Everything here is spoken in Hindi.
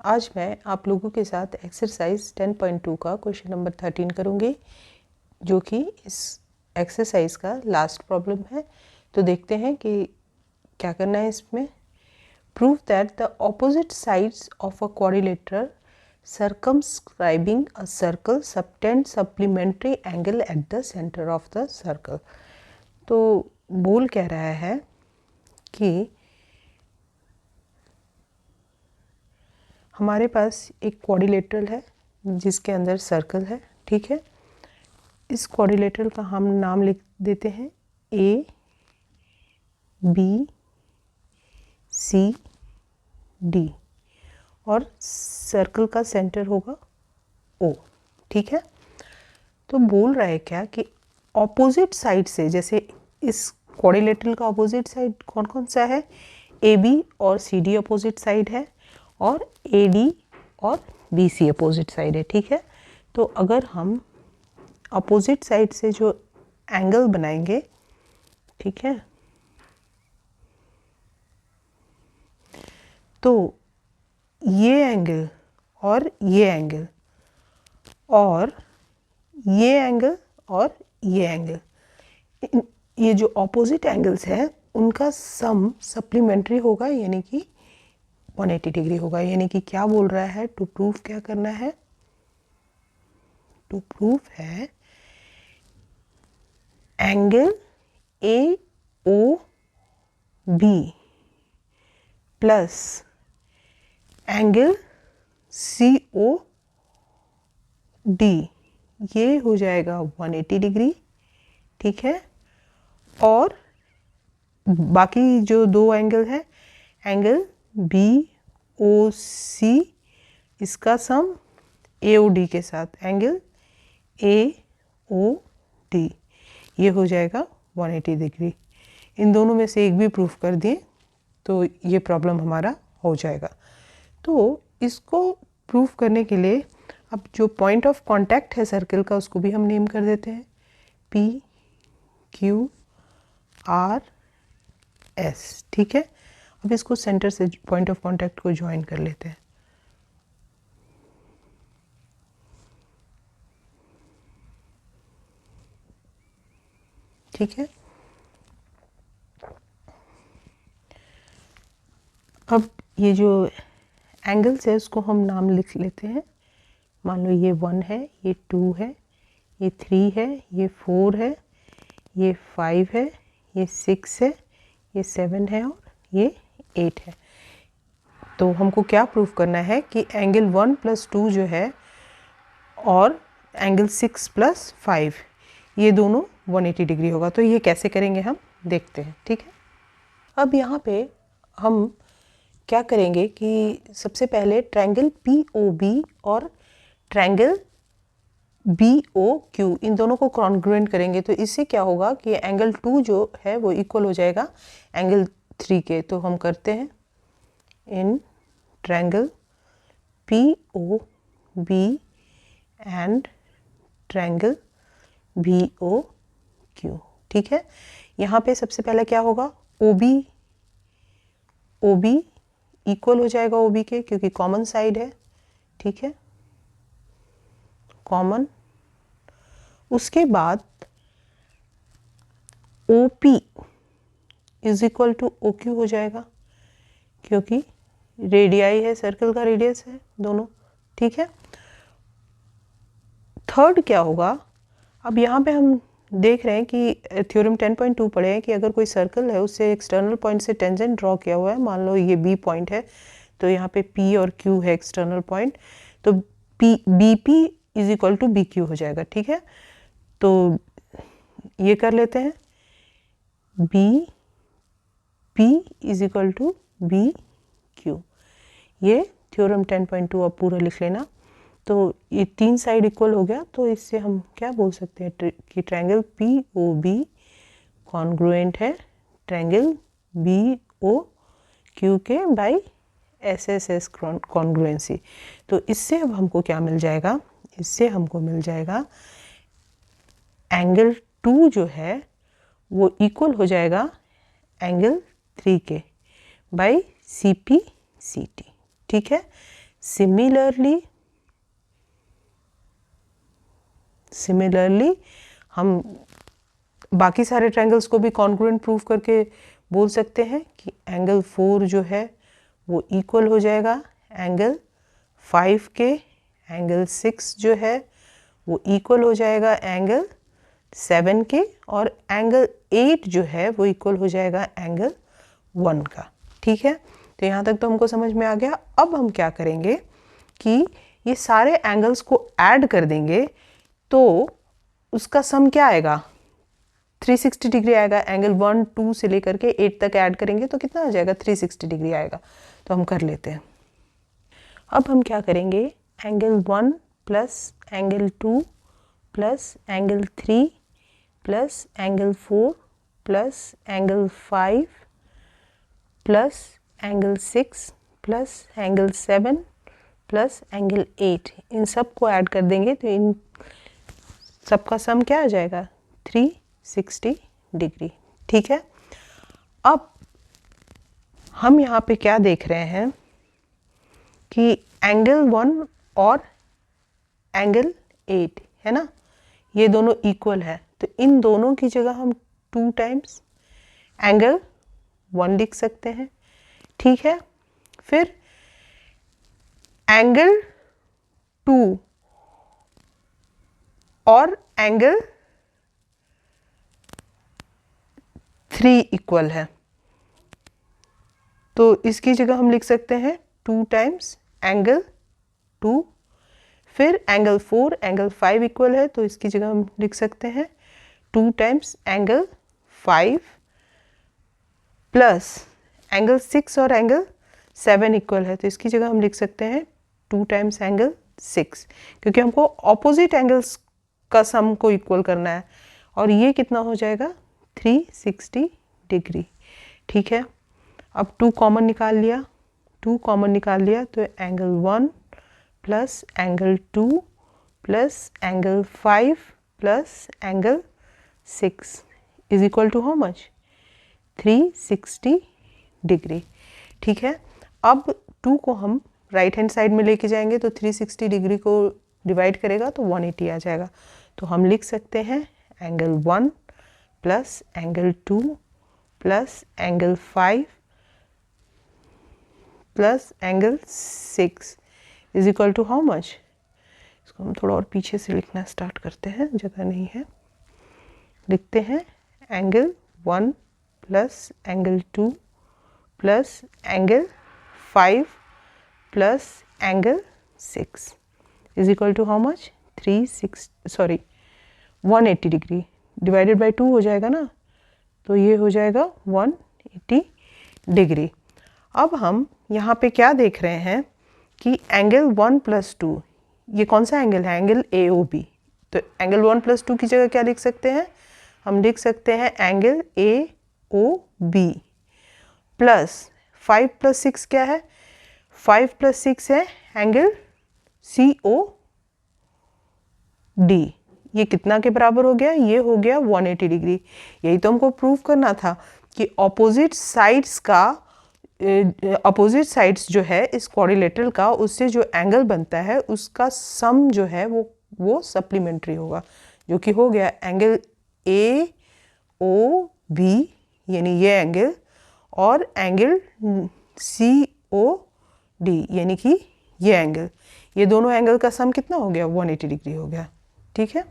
आज मैं आप लोगों के साथ एक्सरसाइज 10.2 का क्वेश्चन नंबर 13 करूँगी, जो कि इस एक्सरसाइज का लास्ट प्रॉब्लम है। तो देखते हैं कि क्या करना है इसमें। Prove that the opposite sides of a quadrilateral circumscribing a circle subtend supplementary angle at the center of the circle। तो बोल कह रहा है कि हमारे पास एक क्वाड्रिलेटरल है जिसके अंदर सर्कल है, ठीक है। इस क्वाड्रिलेटरल का हम नाम लिख देते हैं ए बी सी डी और सर्कल का सेंटर होगा ओ, ठीक है। तो बोल रहा है क्या कि ऑपोजिट साइड से, जैसे इस क्वाड्रिलेटरल का ऑपोजिट साइड कौन कौन सा है, ए बी और सी डी अपोजिट साइड है और ए डी और बी सी अपोजिट साइड है, ठीक है। तो अगर हम अपोजिट साइड से जो एंगल बनाएंगे, ठीक है, तो ये एंगल और ये एंगल और ये एंगल और ये एंगल, ये जो ऑपोजिट एंगल्स है उनका सम सप्लीमेंट्री होगा, यानी कि 180 डिग्री होगा। यानी कि क्या बोल रहा है, टू प्रूव क्या करना है, टू प्रूव है angle A O B plus angle C O D, ये हो जाएगा 180 डिग्री, ठीक है। और बाकी जो दो एंगल है, एंगल बी ओ सी, इसका सम ए ओ डी के साथ, एंगल ए ओ डी, ये हो जाएगा 180 डिग्री। इन दोनों में से एक भी प्रूफ कर दिए तो ये प्रॉब्लम हमारा हो जाएगा। तो इसको प्रूफ करने के लिए अब जो पॉइंट ऑफ कांटेक्ट है सर्कल का, उसको भी हम नेम कर देते हैं पी क्यू आर एस, ठीक है। अब इसको सेंटर से पॉइंट ऑफ कांटेक्ट को ज्वाइन कर लेते हैं। ठीक है, अब ये जो एंगल्स है उसको हम नाम लिख लेते हैं। मान लो ये 1 है, ये 2 है, ये 3 है, ये 4 है, ये 5 है, ये 6 है, ये 7 है और ये 8 है। तो हमको क्या प्रूफ करना है कि एंगल 1 + 2 जो है और एंगल 6 + 5, ये दोनों 180 डिग्री होगा। तो ये कैसे करेंगे हम देखते हैं, ठीक है। अब यहाँ पे हम क्या करेंगे कि सबसे पहले ट्रायंगल पी ओ बी और ट्रायंगल बी ओ क्यू, इन दोनों को कॉन्ग्रुएंट करेंगे। तो इससे क्या होगा कि एंगल 2 जो है वो इक्वल हो जाएगा एंगल 3 के। तो हम करते हैं इन triangle P O B and triangle B O Q, ठीक है। यहाँ पे सबसे पहले क्या होगा, ओ बी इक्वल हो जाएगा ओ बी के, क्योंकि कॉमन साइड है, ठीक है, कॉमन। उसके बाद O P is equal to O Q हो जाएगा, क्योंकि रेडियाई है, सर्कल का रेडियस है दोनों, ठीक है। थर्ड क्या होगा, अब यहाँ पे हम देख रहे हैं कि थ्योरम 10.2 पढ़े हैं कि अगर कोई सर्कल है उससे एक्सटर्नल पॉइंट से टेंजेंट ड्रॉ किया हुआ है, मान लो ये बी पॉइंट है, तो यहाँ पे पी और क्यू है एक्सटर्नल पॉइंट, तो B P is equal to B Q हो जाएगा, ठीक है। तो ये कर लेते हैं, B P is equal to B Q, ये थ्योरम 10.2 अब पूरा लिख लेना। तो ये 3 साइड इक्वल हो गया, तो इससे हम क्या बोल सकते हैं कि triangle P O B congruent है ट्रायंगल बी ओ क्यू के by S S S congruency. तो इससे अब हमको क्या मिल जाएगा, इससे हमको मिल जाएगा एंगल 2 जो है वो इक्वल हो जाएगा एंगल 3 के by C P C T, ठीक है। सिमिलरली हम बाकी सारे ट्रायंगल्स को भी कॉन्ग्रुएंट प्रूव करके बोल सकते हैं कि एंगल 4 जो है वो इक्वल हो जाएगा एंगल 5 के, एंगल 6 जो है वो इक्वल हो जाएगा एंगल 7 के, और एंगल 8 जो है वो इक्वल हो जाएगा एंगल 1 का। ठीक है, तो यहाँ तक तो हमको समझ में आ गया। अब हम क्या करेंगे कि ये सारे एंगल्स को ऐड कर देंगे, तो उसका सम क्या आएगा, 360 डिग्री आएगा। एंगल 1, 2 से लेकर के 8 तक ऐड करेंगे तो कितना आ जाएगा, 360 डिग्री आएगा। तो हम कर लेते हैं। अब हम क्या करेंगे, angle 1 plus angle 2 plus angle 3 plus angle 4 plus angle 5 plus angle 6 plus angle 7 plus angle 8, इन सब को ऐड कर देंगे तो इन सबका सम क्या आ जाएगा, 360 डिग्री। ठीक है, अब हम यहाँ पे क्या देख रहे हैं कि एंगल 1 और एंगल 8 है ना, ये दोनों इक्वल है, तो इन दोनों की जगह हम 2 टाइम्स एंगल 1 लिख सकते हैं। ठीक है, फिर एंगल 2 और एंगल 3 इक्वल है, तो इसकी जगह हम लिख सकते हैं 2 टाइम्स एंगल 2। फिर एंगल 4, एंगल 5 इक्वल है, तो इसकी जगह हम लिख सकते हैं 2 टाइम्स एंगल 5 प्लस एंगल 6 और एंगल 7 इक्वल है, तो इसकी जगह हम लिख सकते हैं 2 टाइम्स एंगल 6, क्योंकि हमको ऑपोजिट एंगल्स का सम को इक्वल करना है, और ये कितना हो जाएगा, 360 डिग्री। ठीक है, अब 2 कॉमन निकाल लिया, 2 कॉमन निकाल लिया तो angle 1 plus angle 2 plus angle 5 plus angle 6 is equal to how much, 360 degree. ठीक है, अब 2 को हम राइट हैंड साइड में लेके जाएंगे तो 360 डिग्री को डिवाइड करेगा तो 180 आ जाएगा। तो हम लिख सकते हैं angle 1 plus angle 2 plus angle 5 plus angle 6 is equal to how much. इसको हम थोड़ा और पीछे से लिखना स्टार्ट करते हैं, जगह नहीं है। लिखते हैं angle 1 plus angle 2 plus angle 5 plus angle 6 is equal to how much, 180 degree divided by 2 हो जाएगा ना, तो ये हो जाएगा 180 डिग्री। अब हम यहाँ पे क्या देख रहे हैं कि एंगल 1 प्लस 2, ये कौन सा एंगल है, एंगल AOB। तो एंगल 1 प्लस 2 की जगह क्या लिख सकते हैं, हम लिख सकते हैं एंगल AOB प्लस 5 प्लस 6 क्या है, 5 प्लस 6 है एंगल COD। ये कितना के बराबर हो गया, ये हो गया 180 डिग्री। यही तो हमको प्रूव करना था कि ऑपोजिट साइड्स जो है इस क्वाड्रिलेटरल का, उससे जो एंगल बनता है उसका सम जो है वो सप्लीमेंट्री होगा, जो कि हो गया एंगल AOB यानी ये एंगल, और एंगल COD यानी कि ये एंगल, ये दोनों एंगल का सम कितना हो गया, 180 डिग्री हो गया। ठीक है।